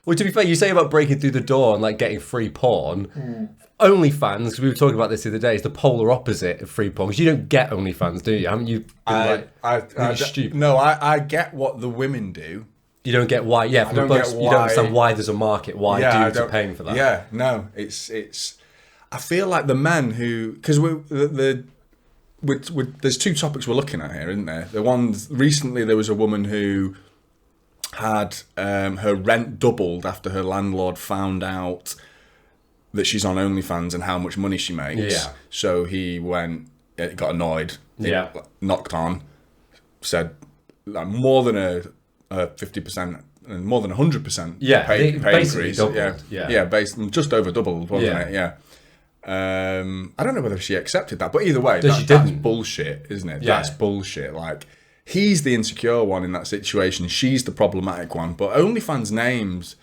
Well, to be fair, you say about breaking through the door and like getting free porn. OnlyFans, because we were talking about this the other day, is the polar opposite of free porn. Because you don't get OnlyFans, do you? Haven't you been really stupid? No, I get what the women do. You don't get why. Yeah, you don't understand why there's a market. Why dudes are paying for that? Yeah, no, it's. I feel like the men who, because there's two topics we're looking at here, isn't there? The ones recently, there was a woman who had her rent doubled after her landlord found out that she's on OnlyFans and how much money she makes. Yeah. So he got annoyed. Yeah. Knocked on, said like more than a 50% and more than 100%. Yeah. Pay increase. Doubled. Yeah. Based just over doubled, wasn't Yeah. it? Yeah. I don't know whether she accepted that, but either way, She that's didn't. bullshit, isn't it? Yeah. That's bullshit. Like, he's the insecure one in that situation. She's the problematic one. But OnlyFans names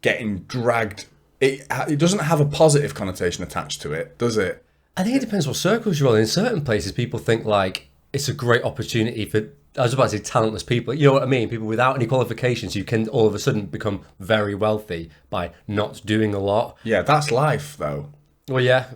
getting dragged, it doesn't have a positive connotation attached to it, does it? I think it depends what circles you're on. In certain places, people think like it's a great opportunity for, I was about to say talentless people. You know what I mean? People without any qualifications, you can all of a sudden become very wealthy by not doing a lot. Yeah, that's life, though. Well, yeah.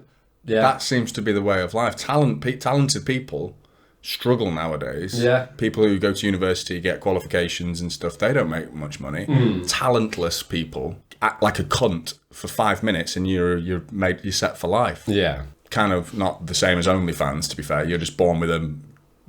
That seems to be the way of life. Talented people struggle nowadays. Yeah. People who go to university, get qualifications and stuff, they don't make much money. Talentless people act like a cunt for 5 minutes and you're set for life. Yeah. Kind of not the same as OnlyFans, to be fair. You're just born with a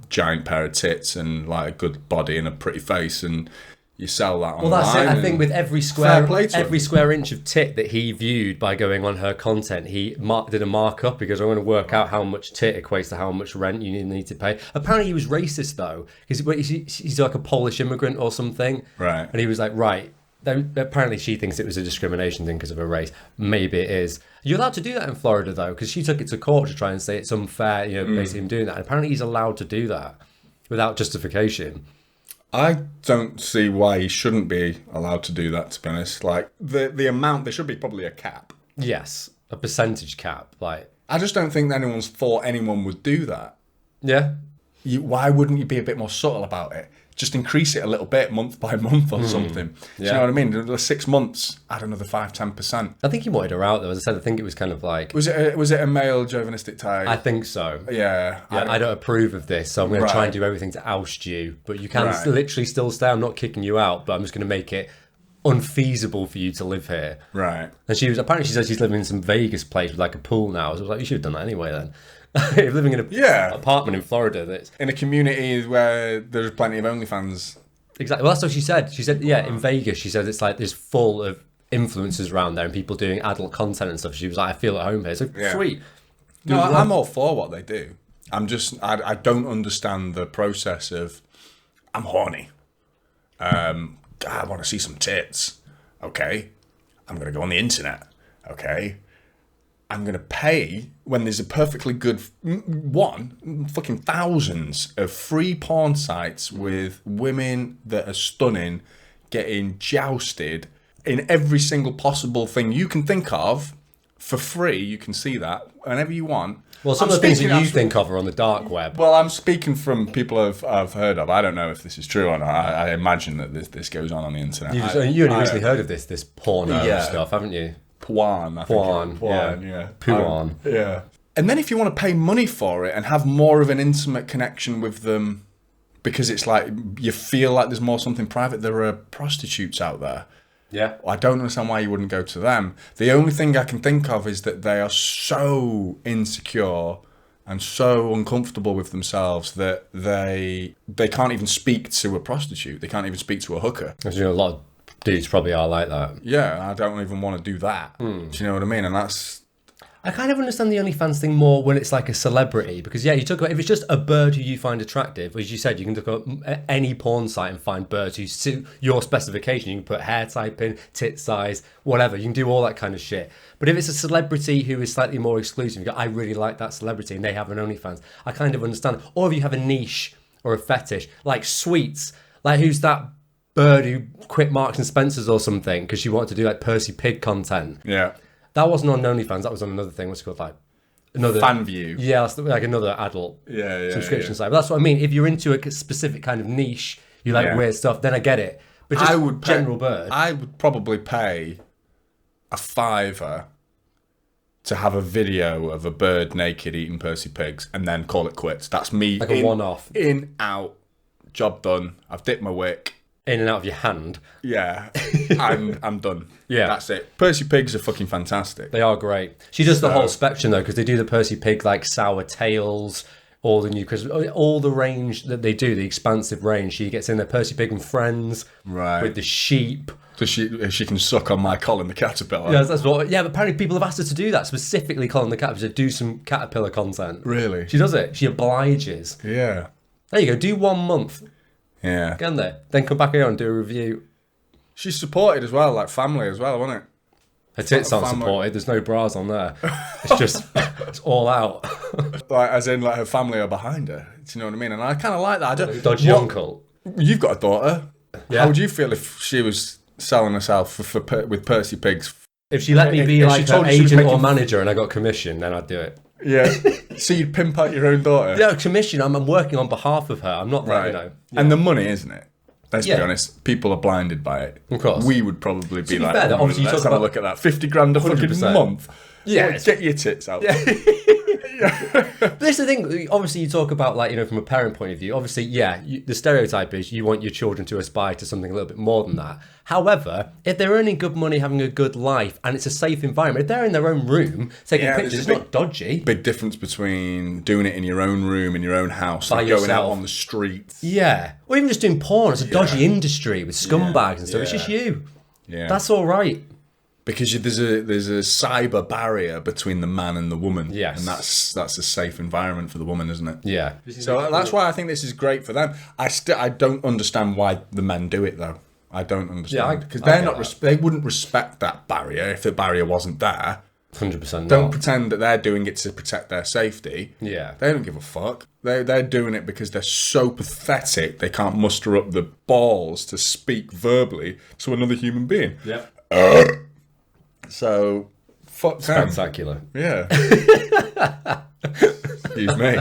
giant pair of tits and like a good body and a pretty face, and you sell that online. Well, that's it. I think with every square inch of tit that he viewed by going on her content, he did a markup because I want to work out how much tit equates to how much rent you need to pay. Apparently, he was racist though, because he's like a Polish immigrant or something, right? And he was like, right. Apparently, she thinks it was a discrimination thing because of her race. Maybe it is. You're allowed to do that in Florida though, because she took it to court to try and say it's unfair. You know, basically him doing that. And apparently, he's allowed to do that without justification. I don't see why he shouldn't be allowed to do that, to be honest. Like, the amount, there should be probably a cap. Yes, a percentage cap. Like, I just don't think anyone's thought anyone would do that. Yeah. Why wouldn't you be a bit more subtle about it? Just increase it a little bit, month by month or something. Do you know what I mean? The 6 months, add another 5-10%. I think he wanted her out though. As I said, I think it was kind of like... Was it a male chauvinistic type? I think so. Yeah. I don't approve of this, so I'm going to try and do everything to oust you. But you can literally still stay. I'm not kicking you out, but I'm just going to make it unfeasible for you to live here. Right. And she says she's living in some Vegas place with like a pool now. So I was like, you should have done that anyway then. If living in an apartment in Florida, that's in a community where there's plenty of OnlyFans. Exactly. Well, that's what she said. She said, in Vegas, she said it's like there's full of influencers around there and people doing adult content and stuff. She was like, I feel at home here. So sweet. No, I'm all for what they do. I'm just, I don't understand the process of, I'm horny. I want to see some tits. Okay. I'm going to go on the internet. Okay. I'm going to pay when there's a perfectly good fucking thousands of free porn sites with women that are stunning, getting jousted in every single possible thing you can think of for free. You can see that whenever you want. Well, some of the things that you think of are on the dark web. Well, I'm speaking from people I've heard of. I don't know if this is true or not. I imagine that this goes on the internet. You only recently heard of this porno stuff, haven't you? Puan, yeah. Puan. Yeah. And then if you want to pay money for it and have more of an intimate connection with them, because it's like you feel like there's more something private, there are prostitutes out there. Yeah. I don't understand why you wouldn't go to them. The only thing I can think of is that they are so insecure and so uncomfortable with themselves that they can't even speak to a prostitute. They can't even speak to a hooker. As you know, a lot of dudes probably are like that. Yeah, I don't even want to do that. Do you know what I mean? And that's... I kind of understand the OnlyFans thing more when it's like a celebrity, because you talk about if it's just a bird who you find attractive, as you said, you can look at any porn site and find birds who suit your specification. You can put hair type in, tit size, whatever. You can do all that kind of shit. But if it's a celebrity who is slightly more exclusive, you go, I really like that celebrity and they have an OnlyFans, I kind of understand. Or if you have a niche or a fetish, like Sweets, like who's that bird who quit Marks and Spencer's or something because she wanted to do like Percy Pig content. Yeah. That wasn't on OnlyFans. That was on another thing. What's it called? Like another FanView. Yeah, that's like another adult subscription site. But that's what I mean. If you're into a specific kind of niche, you like weird stuff, then I get it. But just I would pay, general bird. I would probably pay a £5 to have a video of a bird naked eating Percy pigs and then call it quits. That's me. Like a one-off. In, out, job done. I've dipped my wick. In and out of your hand. Yeah, I'm done. Yeah. That's it. Percy pigs are fucking fantastic. They are great. She does the whole spectrum though, because they do the Percy Pig like sour tails, all the new Christmas, all the range that they do, the expansive range. She gets in there, Percy Pig and Friends, Right. with the sheep. So she can suck on my Colin the caterpillar. Yes, that's what. Yeah, but apparently people have asked her to do that specifically. Colin the caterpillar to do some caterpillar content. Really? She does it. She obliges. Yeah. There you go. Do 1 month. Yeah. Get in there. Then come back here and do a review. She's supported as well, like family as well, wasn't it? Her tits aren't Family. supported. There's no bras on there. It's just, it's all out. Like, as in, like, her family are behind her. Do you know what I mean? And I kind of like that. I don't. Dodgy uncle. You've got a daughter. Yeah. How would you feel if she was selling herself with Percy pigs? If she let me be If like she her told you she was agent or making- manager and I got commission, then I'd do it. Yeah. So you'd pimp out your own daughter? Yeah, commission. I'm working on behalf of her. I'm not like, Right. you know. And the money, isn't it? Let's be Yeah. honest. People are blinded by it. Of course. We would probably be be like, fair, though, obviously you let's talk have a about- look at that. 50 grand a fucking 100%. month. Yeah. Well, get your tits out. But this is the thing. Obviously, you talk about, like, you know, from a parent point of view. Obviously, yeah, the stereotype is you want your children to aspire to something a little bit more than that. However, if they're earning good money, having a good life, and it's a safe environment, if they're in their own room taking Yeah, pictures, there's it's a not dodgy. Big difference between doing it in your own room, in your own house, By and going out yourself. on the street. Yeah, or even just doing porn. It's a dodgy industry with scumbags and stuff. It's Yeah. just you. Yeah. That's all right. Because there's a cyber barrier between the man and the woman. Yes. And that's a safe environment for the woman, isn't it? Yeah. So that's why I think this is great for them. I don't understand why the men do it though. I don't understand because I they're get not. that. They wouldn't respect that barrier if the barrier wasn't there. 100% Don't not. pretend that they're doing it to protect their safety. Yeah. They don't give a fuck. They're doing it because they're so pathetic they can't muster up the balls to speak verbally to another human being. Yeah. So fuck them. Spectacular. Yeah. Excuse me.